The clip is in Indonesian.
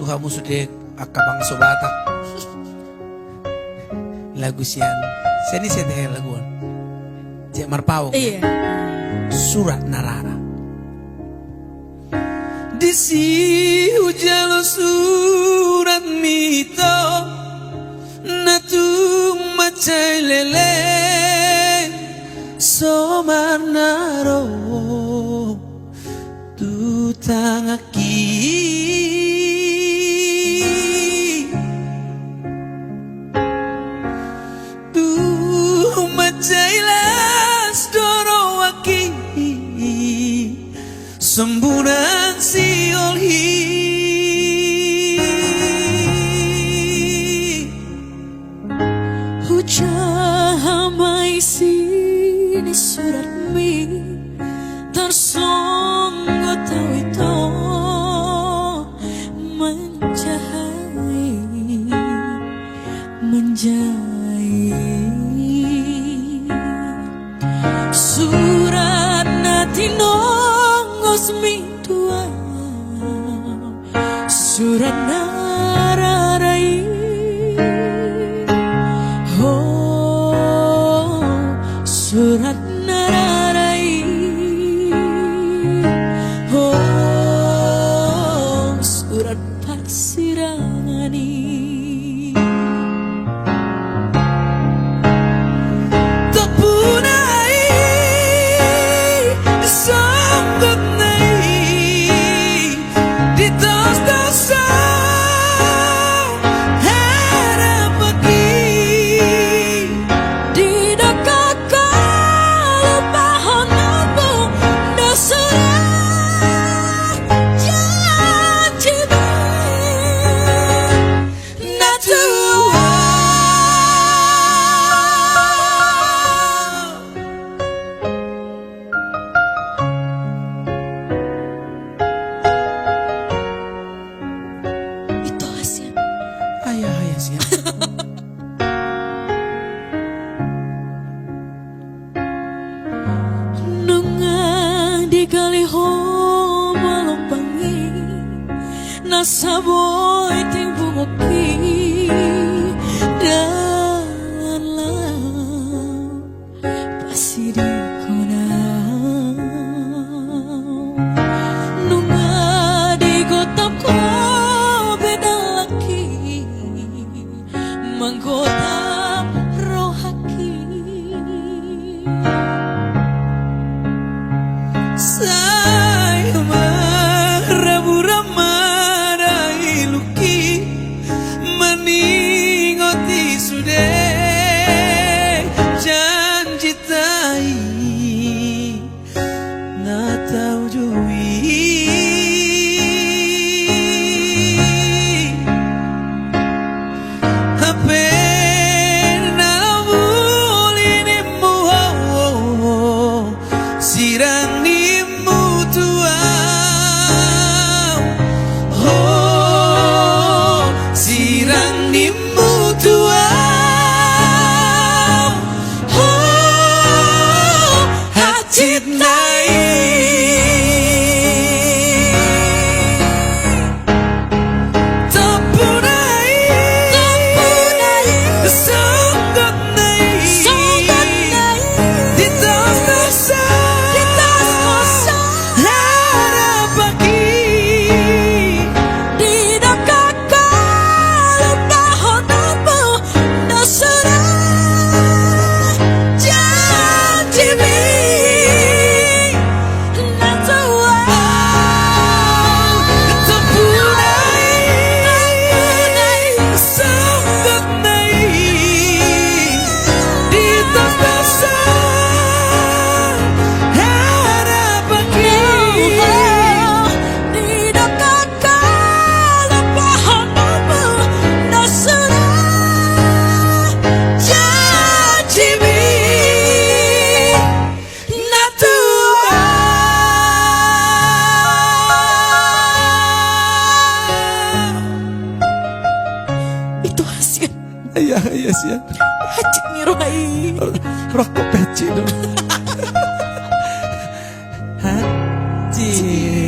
kamu sudah akabang sobatak lagu sian seni teh lagu Cek Marpau Iya. Surat Narara di si hujalo surat mito natung macai lele somar naro tu tangaki tu macailas dorowaki semburan si olhi Hujahamai sini surat mi tersonggo tau itu menjahit surat natino ngosmi tua surat nararai oh surat nararai oh surat paksirangani Nungang di kaliho malompangi nasaboy ting bungoki dan lang pasidi konang nungang di gotap ko beda laki manggotap rohaki saya marabu ramada iluki meningoti sudah janji tai na tahu jui hape na bulinimu sirang iya sih ya. Hacik ngiroai. Rokok peci dong. Hacik.